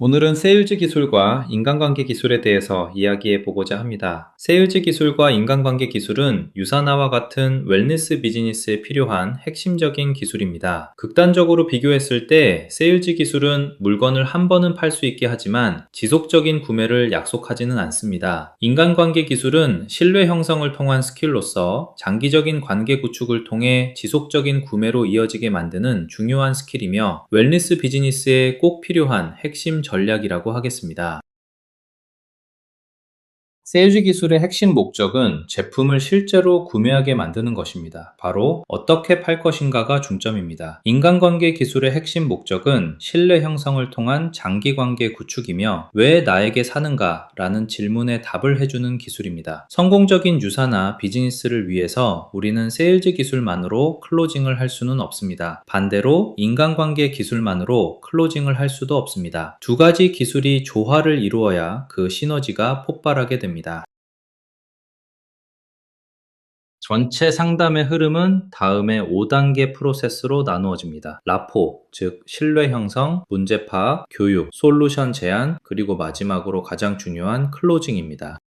오늘은 세일즈 기술과 인간관계 기술에 대해서 이야기해 보고자 합니다. 세일즈 기술과 인간관계 기술은 유사나와 같은 웰니스 비즈니스에 필요한 핵심적인 기술입니다. 극단적으로 비교했을 때 세일즈 기술은 물건을 한 번은 팔 수 있게 하지만 지속적인 구매를 약속하지는 않습니다. 인간관계 기술은 신뢰 형성을 통한 스킬로서 장기적인 관계 구축을 통해 지속적인 구매로 이어지게 만드는 중요한 스킬이며 웰니스 비즈니스에 꼭 필요한 핵심 전략이라고 하겠습니다. 세일즈 기술의 핵심 목적은 제품을 실제로 구매하게 만드는 것입니다. 바로 어떻게 팔 것인가가 중점입니다. 인간관계 기술의 핵심 목적은 신뢰 형성을 통한 장기 관계 구축이며 왜 나에게 사는가? 라는 질문에 답을 해주는 기술입니다. 성공적인 유사나 비즈니스를 위해서 우리는 세일즈 기술만으로 클로징을 할 수는 없습니다. 반대로 인간관계 기술만으로 클로징을 할 수도 없습니다. 두 가지 기술이 조화를 이루어야 그 시너지가 폭발하게 됩니다. 전체 상담의 흐름은 다음의 5단계 프로세스로 나누어집니다. 라포, 즉 신뢰 형성, 문제 파악, 교육, 솔루션 제안, 그리고 마지막으로 가장 중요한 클로징입니다.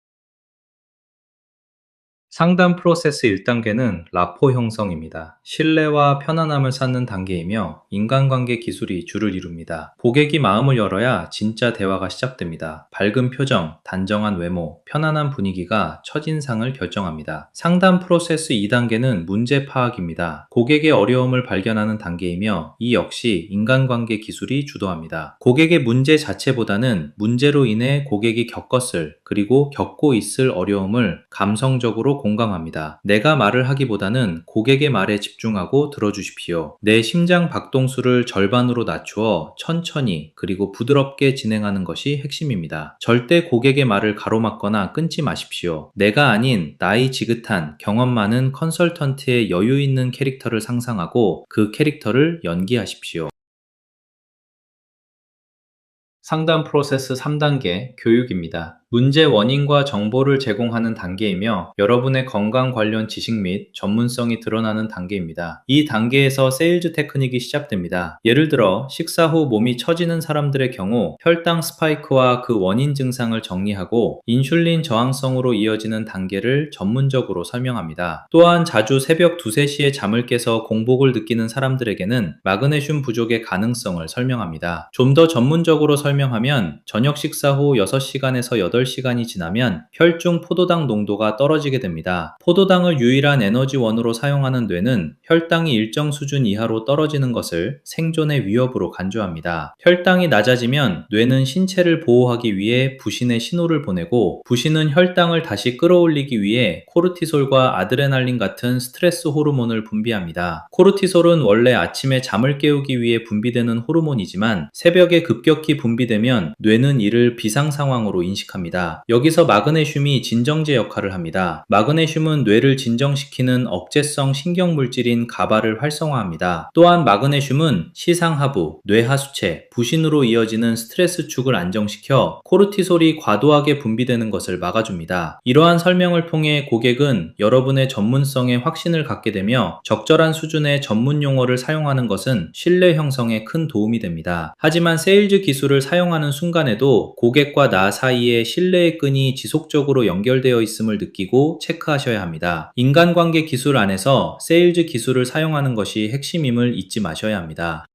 상담 프로세스 1단계는 라포 형성입니다. 신뢰와 편안함을 쌓는 단계이며 인간관계 기술이 주를 이룹니다. 고객이 마음을 열어야 진짜 대화가 시작됩니다. 밝은 표정, 단정한 외모, 편안한 분위기가 첫인상을 결정합니다. 상담 프로세스 2단계는 문제 파악입니다. 고객의 어려움을 발견하는 단계이며 이 역시 인간관계 기술이 주도합니다. 고객의 문제 자체보다는 문제로 인해 고객이 겪었을 그리고 겪고 있을 어려움을 감성적으로 공감합니다. 내가 말을 하기보다는 고객의 말에 집중하고 들어주십시오. 내 심장 박동수를 절반으로 낮추어 천천히 그리고 부드럽게 진행하는 것이 핵심입니다. 절대 고객의 말을 가로막거나 끊지 마십시오. 내가 아닌 나이 지긋한 경험 많은 컨설턴트의 여유 있는 캐릭터를 상상하고 그 캐릭터를 연기하십시오. 상담 프로세스 3단계 교육입니다. 문제 원인과 정보를 제공하는 단계이며 여러분의 건강 관련 지식 및 전문성이 드러나는 단계입니다. 이 단계에서 세일즈 테크닉이 시작됩니다. 예를 들어 식사 후 몸이 처지는 사람들의 경우 혈당 스파이크와 그 원인 증상을 정리하고 인슐린 저항성으로 이어지는 단계를 전문적으로 설명합니다. 또한 자주 새벽 2, 3시에 잠을 깨서 공복을 느끼는 사람들에게는 마그네슘 부족의 가능성을 설명합니다. 좀 더 전문적으로 설명하면 저녁 식사 후 6시간에서 8시간이 지나면 혈중 포도당 농도가 떨어지게 됩니다. 포도당을 유일한 에너지원으로 사용하는 뇌는 혈당이 일정 수준 이하로 떨어지는 것을 생존의 위협으로 간주합니다. 혈당이 낮아지면 뇌는 신체를 보호하기 위해 부신의 신호를 보내고 부신은 혈당을 다시 끌어올리기 위해 코르티솔과 아드레날린 같은 스트레스 호르몬을 분비합니다. 코르티솔은 원래 아침에 잠을 깨우기 위해 분비되는 호르몬이지만 새벽에 급격히 분비되면 뇌는 이를 비상 상황으로 인식합니다. 여기서 마그네슘이 진정제 역할을 합니다. 마그네슘은 뇌를 진정시키는 억제성 신경물질인 가바를 활성화합니다. 또한 마그네슘은 시상하부, 뇌하수체, 부신으로 이어지는 스트레스 축을 안정시켜 코르티솔이 과도하게 분비되는 것을 막아줍니다. 이러한 설명을 통해 고객은 여러분의 전문성에 확신을 갖게 되며 적절한 수준의 전문 용어를 사용하는 것은 신뢰 형성에 큰 도움이 됩니다. 하지만 세일즈 기술을 사용하는 순간에도 고객과 나 사이에 신뢰의 끈이 지속적으로 연결되어 있음을 느끼고 체크하셔야 합니다. 인간관계 기술 안에서 세일즈 기술을 사용하는 것이 핵심임을 잊지 마셔야 합니다.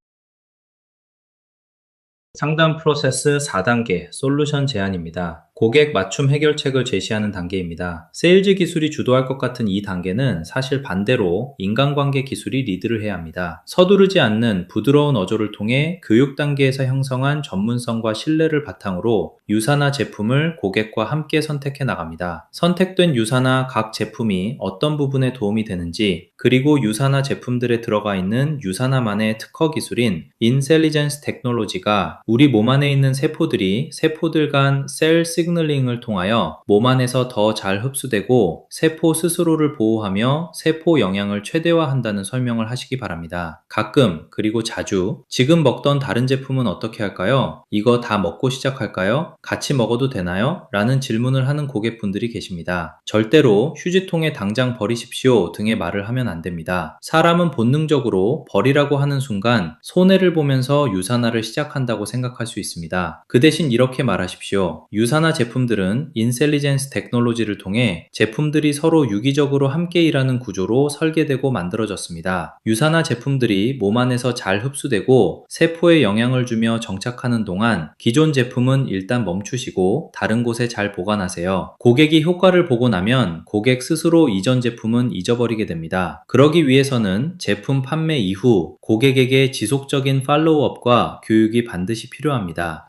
상담 프로세스 4단계 솔루션 제안입니다. 고객 맞춤 해결책을 제시하는 단계입니다. 세일즈 기술이 주도할 것 같은 이 단계는 사실 반대로 인간관계 기술이 리드를 해야 합니다. 서두르지 않는 부드러운 어조를 통해 교육 단계에서 형성한 전문성과 신뢰를 바탕으로 유사나 제품을 고객과 함께 선택해 나갑니다. 선택된 유사나 각 제품이 어떤 부분에 도움이 되는지 그리고 유사나 제품들에 들어가 있는 유사나만의 특허 기술인 인셀리전스 테크놀로지가 우리 몸 안에 있는 세포들이 세포들 간 셀 시그널 시그널링을 통하여 몸 안에서 더 잘 흡수되고 세포 스스로를 보호하며 세포 영향을 최대화한다는 설명을 하시기 바랍니다. 가끔, 그리고 자주 지금 먹던 다른 제품은 어떻게 할까요? 이거 다 먹고 시작할까요? 같이 먹어도 되나요? 라는 질문을 하는 고객분들이 계십니다. 절대로 휴지통에 당장 버리십시오 등의 말을 하면 안 됩니다. 사람은 본능적으로 버리라고 하는 순간 손해를 보면서 유산화를 시작한다고 생각할 수 있습니다. 그 대신 이렇게 말하십시오. 유산화 제품들은 인텔리전스 테크놀로지를 통해 제품들이 서로 유기적으로 함께 일하는 구조로 설계되고 만들어졌습니다. 유산화 제품들이 몸 안에서 잘 흡수되고 세포에 영향을 주며 정착하는 동안 기존 제품은 일단 멈추시고 다른 곳에 잘 보관하세요. 고객이 효과를 보고 나면 고객 스스로 이전 제품은 잊어버리게 됩니다. 그러기 위해서는 제품 판매 이후 고객에게 지속적인 팔로우업과 교육이 반드시 필요합니다.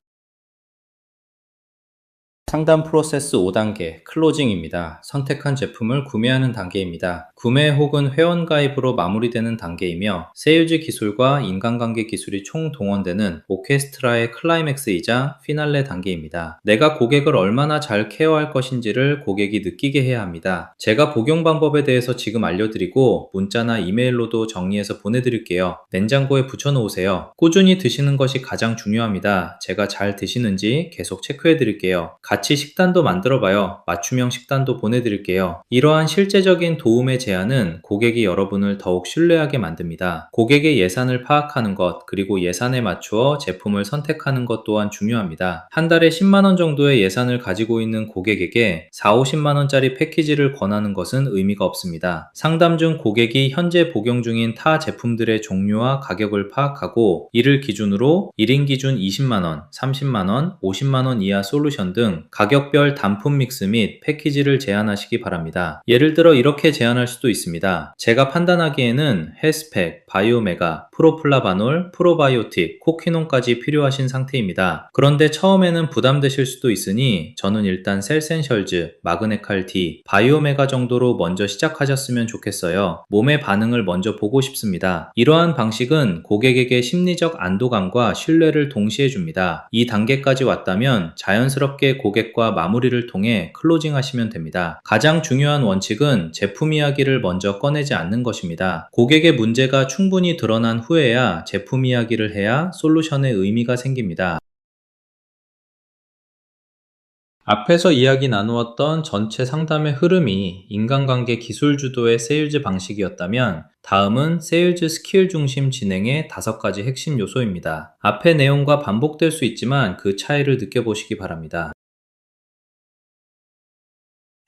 상담 프로세스 5단계 클로징입니다. 선택한 제품을 구매하는 단계입니다. 구매 혹은 회원 가입으로 마무리되는 단계이며 세일즈 기술과 인간관계 기술이 총동원되는 오케스트라의 클라이맥스이자 피날레 단계입니다. 내가 고객을 얼마나 잘 케어할 것인지를 고객이 느끼게 해야 합니다. 제가 복용 방법에 대해서 지금 알려드리고 문자나 이메일로도 정리해서 보내드릴게요. 냉장고에 붙여놓으세요. 꾸준히 드시는 것이 가장 중요합니다. 제가 잘 드시는지 계속 체크해드릴게요. 같이 식단도 만들어봐요. 맞춤형 식단도 보내드릴게요. 이러한 실제적인 도움의 제안은 고객이 여러분을 더욱 신뢰하게 만듭니다. 고객의 예산을 파악하는 것, 그리고 예산에 맞추어 제품을 선택하는 것 또한 중요합니다. 한 달에 10만원 정도의 예산을 가지고 있는 고객에게 4, 50만원짜리 패키지를 권하는 것은 의미가 없습니다. 상담 중 고객이 현재 복용 중인 타 제품들의 종류와 가격을 파악하고 이를 기준으로 1인 기준 20만원, 30만원, 50만원 이하 솔루션 등 가격별 단품 믹스 및 패키지를 제안하시기 바랍니다. 예를 들어 이렇게 제안할 수도 있습니다. 제가 판단하기에는 헬스팩, 바이오메가, 프로플라바놀, 프로바이오틱, 코키논까지 필요하신 상태입니다. 그런데 처음에는 부담되실 수도 있으니 저는 일단 셀센셜즈, 마그네칼 D, 바이오메가 정도로 먼저 시작하셨으면 좋겠어요. 몸의 반응을 먼저 보고 싶습니다. 이러한 방식은 고객에게 심리적 안도감과 신뢰를 동시에 줍니다. 이 단계까지 왔다면 자연스럽게 고객과 마무리를 통해 클로징 하시면 됩니다. 가장 중요한 원칙은 제품 이야기를 먼저 꺼내지 않는 것입니다. 고객의 문제가 충분히 드러난 후에야 제품 이야기를 해야 솔루션의 의미가 생깁니다. 앞에서 이야기 나누었던 전체 상담의 흐름이 인간관계 기술 주도의 세일즈 방식이었다면 다음은 세일즈 스킬 중심 진행의 5가지 핵심 요소입니다. 앞의 내용과 반복될 수 있지만 그 차이를 느껴보시기 바랍니다.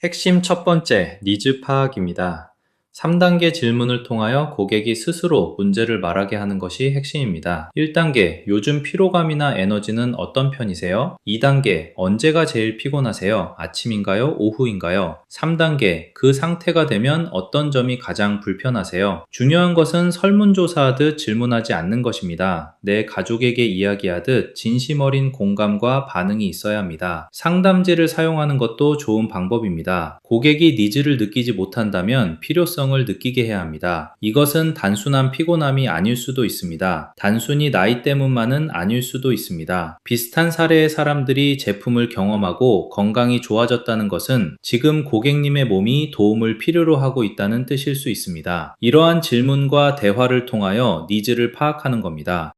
핵심 첫 번째, 니즈 파악입니다. 3단계 질문을 통하여 고객이 스스로 문제를 말하게 하는 것이 핵심입니다. 1단계, 요즘 피로감이나 에너지는 어떤 편이세요? 2단계, 언제가 제일 피곤하세요? 아침인가요? 오후인가요? 3단계, 그 상태가 되면 어떤 점이 가장 불편하세요? 중요한 것은 설문조사하듯 질문하지 않는 것입니다. 내 가족에게 이야기하듯 진심 어린 공감과 반응이 있어야 합니다. 상담지를 사용하는 것도 좋은 방법입니다. 고객이 니즈를 느끼지 못한다면 필요성을 느끼게 해야 합니다. 이것은 단순한 피곤함이 아닐 수도 있습니다. 단순히 나이 때문만은 아닐 수도 있습니다. 비슷한 사례의 사람들이 제품을 경험하고 건강이 좋아졌다는 것은 지금 고객님의 몸이 도움을 필요로 하고 있다는 뜻일 수 있습니다. 이러한 질문과 대화를 통하여 니즈를 파악하는 겁니다.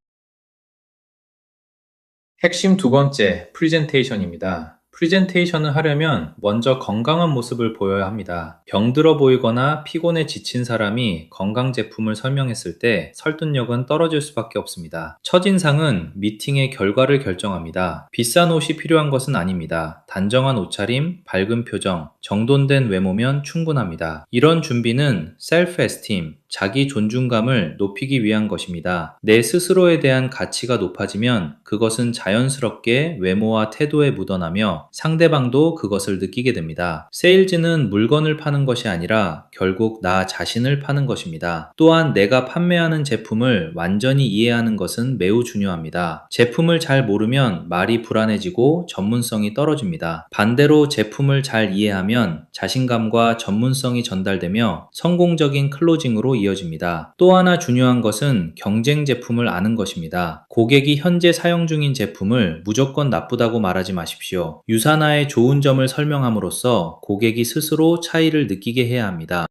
핵심 두 번째, 프리젠테이션입니다. 프리젠테이션을 하려면 먼저 건강한 모습을 보여야 합니다. 병들어 보이거나 피곤에 지친 사람이 건강 제품을 설명했을 때 설득력은 떨어질 수밖에 없습니다. 첫인상은 미팅의 결과를 결정합니다. 비싼 옷이 필요한 것은 아닙니다. 단정한 옷차림, 밝은 표정, 정돈된 외모면 충분합니다. 이런 준비는 셀프 에스팀, 자기 존중감을 높이기 위한 것입니다. 내 스스로에 대한 가치가 높아지면 그것은 자연스럽게 외모와 태도에 묻어나며 상대방도 그것을 느끼게 됩니다. 세일즈는 물건을 파는 것이 아니라 결국 나 자신을 파는 것입니다. 또한 내가 판매하는 제품을 완전히 이해하는 것은 매우 중요합니다. 제품을 잘 모르면 말이 불안해지고 전문성이 떨어집니다. 반대로 제품을 잘 이해하면 자신감과 전문성이 전달되며 성공적인 클로징으로 이어집니다. 또 하나 중요한 것은 경쟁 제품을 아는 것입니다. 고객이 현재 사용 중인 제품을 무조건 나쁘다고 말하지 마십시오. 유사나의 좋은 점을 설명함으로써 고객이 스스로 차이를 느끼게 해야 합니다.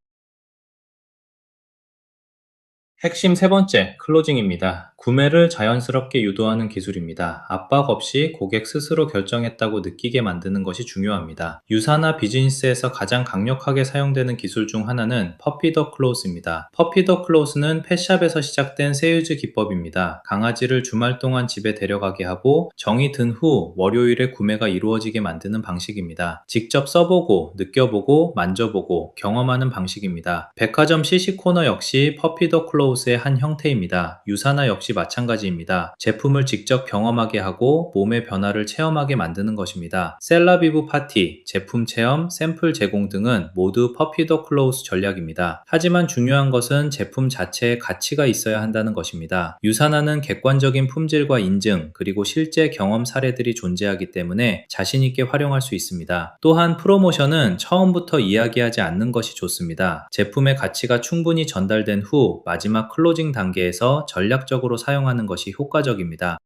핵심 세 번째, 클로징입니다. 구매를 자연스럽게 유도하는 기술입니다. 압박 없이 고객 스스로 결정했다고 느끼게 만드는 것이 중요합니다. 유사나 비즈니스에서 가장 강력하게 사용되는 기술 중 하나는 퍼피 더 클로스입니다. 퍼피 더 클로스는 펫샵에서 시작된 세유즈 기법입니다. 강아지를 주말 동안 집에 데려가게 하고 정이 든 후 월요일에 구매가 이루어지게 만드는 방식입니다. 직접 써보고, 느껴보고, 만져보고, 경험하는 방식입니다. 백화점 CC 코너 역시 퍼피 더 클로스의 한 형태입니다. 유사나 역시 마찬가지입니다. 제품을 직접 경험하게 하고 몸의 변화를 체험하게 만드는 것입니다. 셀라비브 파티, 제품 체험, 샘플 제공 등은 모두 퍼피 더 클로스 전략입니다. 하지만 중요한 것은 제품 자체에 가치가 있어야 한다는 것입니다. 유사나는 객관적인 품질과 인증, 그리고 실제 경험 사례들이 존재하기 때문에 자신있게 활용할 수 있습니다. 또한 프로모션은 처음부터 이야기하지 않는 것이 좋습니다. 제품의 가치가 충분히 전달된 후 마지막 클로징 단계에서 전략적으로 사용하는 것이 효과적입니다.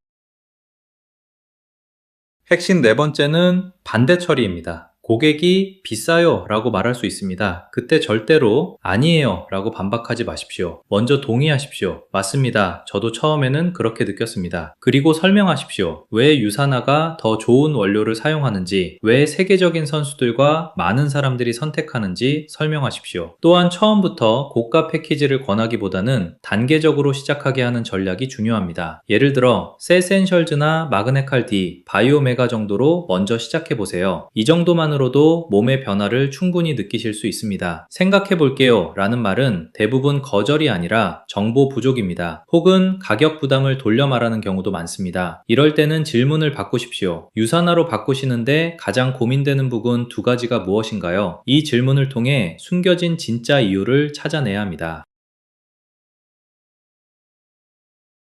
핵심 네 번째는 반대 처리입니다. 고객이 비싸요 라고 말할 수 있습니다. 그때 절대로 아니에요 라고 반박하지 마십시오. 먼저 동의하십시오. 맞습니다. 저도 처음에는 그렇게 느꼈습니다. 그리고 설명하십시오. 왜 유사나가 더 좋은 원료를 사용하는지, 왜 세계적인 선수들과 많은 사람들이 선택하는지 설명하십시오. 또한 처음부터 고가 패키지를 권하기보다는 단계적으로 시작하게 하는 전략이 중요합니다. 예를 들어 세센셜즈나 마그네칼 D, 바이오메가 정도로 먼저 시작해보세요. 이 정도만으로도 몸의 변화를 충분히 느끼실 수 있습니다. 생각해 볼게요 라는 말은 대부분 거절이 아니라 정보 부족입니다. 혹은 가격 부담을 돌려 말하는 경우도 많습니다. 이럴 때는 질문을 바꾸십시오. 유사나로 바꾸시는데 가장 고민되는 부분 두 가지가 무엇인가요? 이 질문을 통해 숨겨진 진짜 이유를 찾아내야 합니다.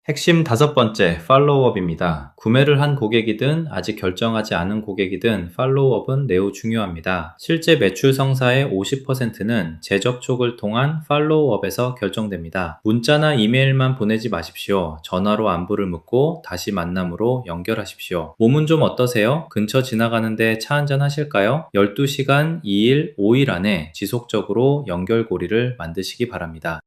핵심 다섯 번째, 팔로우업입니다. 구매를 한 고객이든 아직 결정하지 않은 고객이든 팔로우업은 매우 중요합니다. 실제 매출 성사의 50%는 재접촉을 통한 팔로우업에서 결정됩니다. 문자나 이메일만 보내지 마십시오. 전화로 안부를 묻고 다시 만남으로 연결하십시오. 몸은 좀 어떠세요? 근처 지나가는데 차 한잔 하실까요? 12시간, 2일, 5일 안에 지속적으로 연결고리를 만드시기 바랍니다.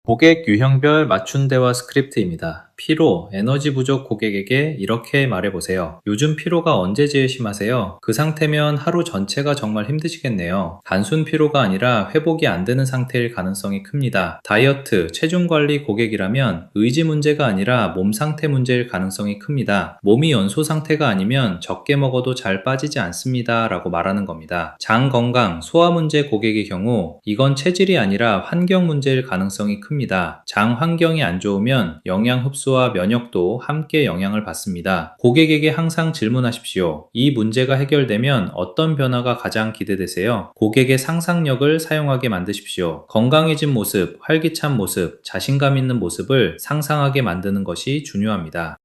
고객 유형별 맞춤 대화 스크립트입니다. 피로, 에너지 부족 고객에게 이렇게 말해보세요. 요즘 피로가 언제 제일 심하세요? 그 상태면 하루 전체가 정말 힘드시겠네요. 단순 피로가 아니라 회복이 안 되는 상태일 가능성이 큽니다. 다이어트, 체중 관리 고객이라면 의지 문제가 아니라 몸 상태 문제일 가능성이 큽니다. 몸이 연소 상태가 아니면 적게 먹어도 잘 빠지지 않습니다 라고 말하는 겁니다. 장 건강, 소화 문제 고객의 경우 이건 체질이 아니라 환경 문제일 가능성이 큽니다. 장 환경이 안 좋으면 영양 흡수와 면역도 함께 영향을 받습니다. 고객에게 항상 질문하십시오. 이 문제가 해결되면 어떤 변화가 가장 기대되세요? 고객의 상상력을 사용하게 만드십시오. 건강해진 모습, 활기찬 모습, 자신감 있는 모습을 상상하게 만드는 것이 중요합니다.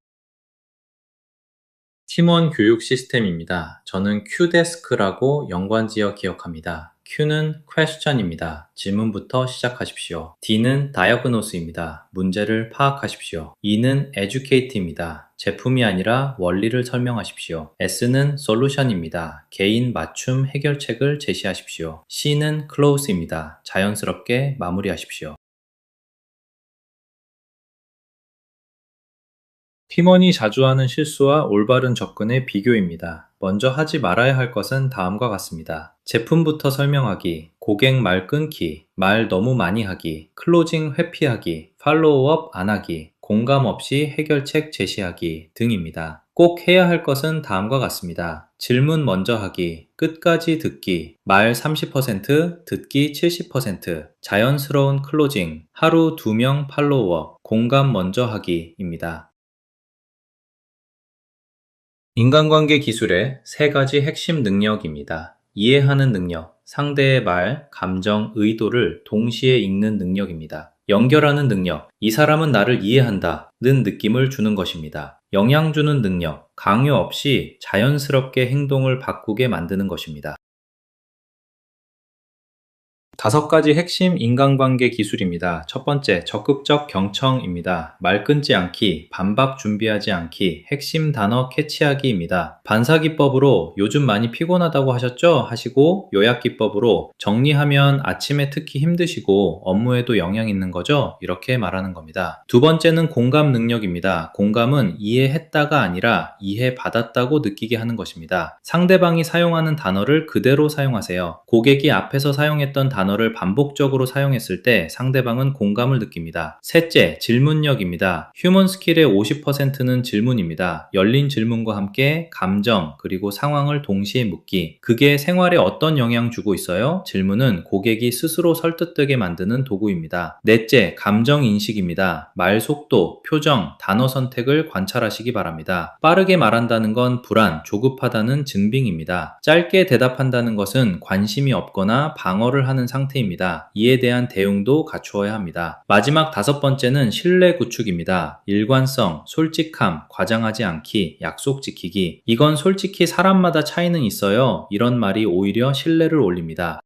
팀원 교육 시스템입니다. 저는 Q데스크라고 연관지어 기억합니다. Q는 question입니다. 질문부터 시작하십시오. D는 diagnose입니다. 문제를 파악하십시오. E는 educate입니다. 제품이 아니라 원리를 설명하십시오. S는 solution입니다. 개인 맞춤 해결책을 제시하십시오. C는 close입니다. 자연스럽게 마무리하십시오. 팀원이 자주 하는 실수와 올바른 접근의 비교입니다. 먼저 하지 말아야 할 것은 다음과 같습니다. 제품부터 설명하기, 고객 말 끊기, 말 너무 많이 하기, 클로징 회피하기, 팔로우업 안 하기, 공감 없이 해결책 제시하기 등입니다. 꼭 해야 할 것은 다음과 같습니다. 질문 먼저 하기, 끝까지 듣기, 말 30%, 듣기 70%, 자연스러운 클로징, 하루 2명 팔로우업, 공감 먼저 하기입니다. 인간관계 기술의 세 가지 핵심 능력입니다. 이해하는 능력, 상대의 말, 감정, 의도를 동시에 읽는 능력입니다. 연결하는 능력, 이 사람은 나를 이해한다 는 느낌을 주는 것입니다. 영향 주는 능력, 강요 없이 자연스럽게 행동을 바꾸게 만드는 것입니다. 5가지 핵심 인간관계 기술입니다. 첫 번째, 적극적 경청입니다. 말 끊지 않기, 반박 준비하지 않기, 핵심 단어 캐치하기입니다. 반사기법으로 요즘 많이 피곤하다고 하셨죠? 하시고, 요약기법으로 정리하면 아침에 특히 힘드시고 업무에도 영향 있는 거죠? 이렇게 말하는 겁니다. 두 번째는 공감 능력입니다. 공감은 이해했다가 아니라 이해받았다고 느끼게 하는 것입니다. 상대방이 사용하는 단어를 그대로 사용하세요. 고객이 앞에서 사용했던 단어를 반복적으로 사용했을 때 상대방은 공감을 느낍니다. 셋째, 질문력입니다. 휴먼 스킬의 50%는 질문입니다. 열린 질문과 함께 감정 그리고 상황을 동시에 묻기. 그게 생활에 어떤 영향 주고 있어요? 질문은 고객이 스스로 설득되게 만드는 도구입니다. 넷째, 감정 인식입니다. 말 속도, 표정, 단어 선택을 관찰하시기 바랍니다. 빠르게 말한다는 건 불안, 조급하다는 증빙입니다. 짧게 대답한다는 것은 관심이 없거나 방어를 하는 상태입니다. 이에 대한 대응도 갖추어야 합니다. 마지막 5번째는 신뢰 구축입니다. 일관성, 솔직함, 과장하지 않기, 약속 지키기. 이건 솔직히 사람마다 차이는 있어요. 이런 말이 오히려 신뢰를 올립니다.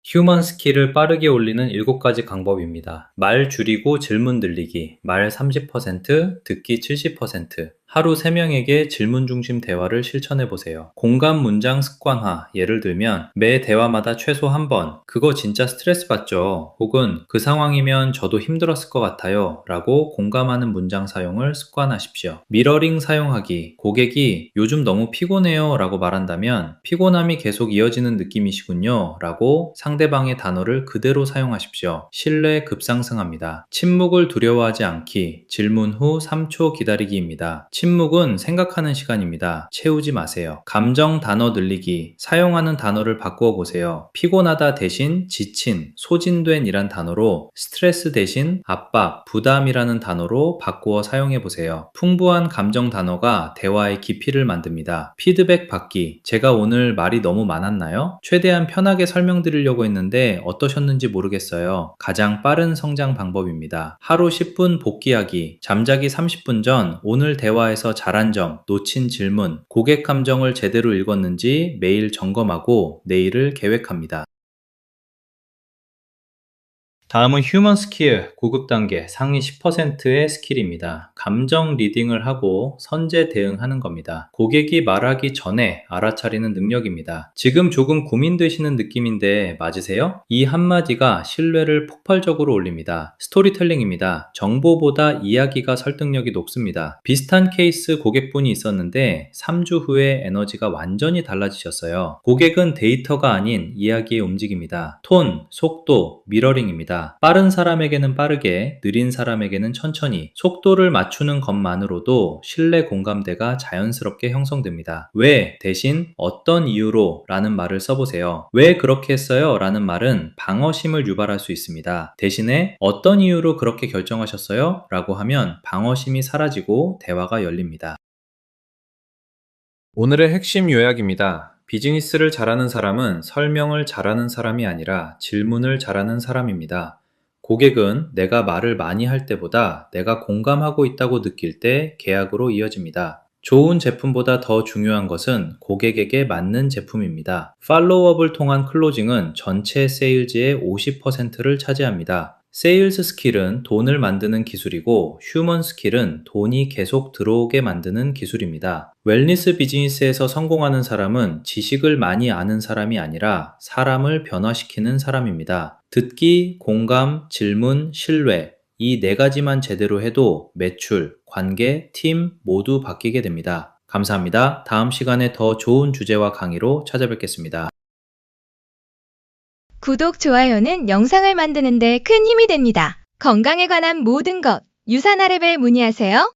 휴먼 스킬을 빠르게 올리는 7가지 방법입니다. 말 줄이고 질문 늘리기, 말 30%, 듣기 70%, 하루 3명에게 질문 중심 대화를 실천해 보세요. 공감 문장 습관화, 예를 들면 매 대화마다 최소 한 번, 그거 진짜 스트레스 받죠? 혹은 그 상황이면 저도 힘들었을 것 같아요 라고 공감하는 문장 사용을 습관하십시오. 미러링 사용하기, 고객이 요즘 너무 피곤해요 라고 말한다면 피곤함이 계속 이어지는 느낌이시군요 라고 상대방의 단어를 그대로 사용하십시오. 신뢰 급상승합니다. 침묵을 두려워하지 않기, 질문 후 3초 기다리기입니다. 침묵은 생각하는 시간입니다. 채우지 마세요. 감정 단어 늘리기, 사용하는 단어를 바꾸어 보세요. 피곤하다 대신 지친, 소진된 이란 단어로 스트레스 대신 압박, 부담이라는 단어로 바꾸어 사용해 보세요. 풍부한 감정 단어가 대화의 깊이를 만듭니다. 피드백 받기, 제가 오늘 말이 너무 많았나요? 최대한 편하게 설명드리려고 했는데 어떠셨는지 모르겠어요. 가장 빠른 성장 방법입니다. 하루 10분 복귀하기, 잠자기 30분 전 오늘 대화에서 잘한 점, 놓친 질문, 고객 감정을 제대로 읽었는지 매일 점검하고 내일을 계획합니다. 다음은 휴먼 스킬 고급 단계 상위 10%의 스킬입니다. 감정 리딩을 하고 선제 대응하는 겁니다. 고객이 말하기 전에 알아차리는 능력입니다. 지금 조금 고민되시는 느낌인데 맞으세요? 이 한마디가 신뢰를 폭발적으로 올립니다. 스토리텔링입니다. 정보보다 이야기가 설득력이 높습니다. 비슷한 케이스 고객분이 있었는데 3주 후에 에너지가 완전히 달라지셨어요. 고객은 데이터가 아닌 이야기의 움직임입니다. 톤, 속도, 미러링입니다. 빠른 사람에게는 빠르게, 느린 사람에게는 천천히 속도를 맞추는 것만으로도 신뢰 공감대가 자연스럽게 형성됩니다. 왜 대신 어떤 이유로 라는 말을 써보세요. 왜 그렇게 했어요? 라는 말은 방어심을 유발할 수 있습니다. 대신에 어떤 이유로 그렇게 결정하셨어요? 라고 하면 방어심이 사라지고 대화가 열립니다. 오늘의 핵심 요약입니다. 비즈니스를 잘하는 사람은 설명을 잘하는 사람이 아니라 질문을 잘하는 사람입니다. 고객은 내가 말을 많이 할 때보다 내가 공감하고 있다고 느낄 때 계약으로 이어집니다. 좋은 제품보다 더 중요한 것은 고객에게 맞는 제품입니다. 팔로우업을 통한 클로징은 전체 세일즈의 50%를 차지합니다. 세일즈 스킬은 돈을 만드는 기술이고 휴먼 스킬은 돈이 계속 들어오게 만드는 기술입니다. 웰니스 비즈니스에서 성공하는 사람은 지식을 많이 아는 사람이 아니라 사람을 변화시키는 사람입니다. 듣기, 공감, 질문, 신뢰 이 4가지만 제대로 해도 매출, 관계, 팀 모두 바뀌게 됩니다. 감사합니다. 다음 시간에 더 좋은 주제와 강의로 찾아뵙겠습니다. 구독, 좋아요는 영상을 만드는 데 큰 힘이 됩니다. 건강에 관한 모든 것, 유산아랩에 문의하세요.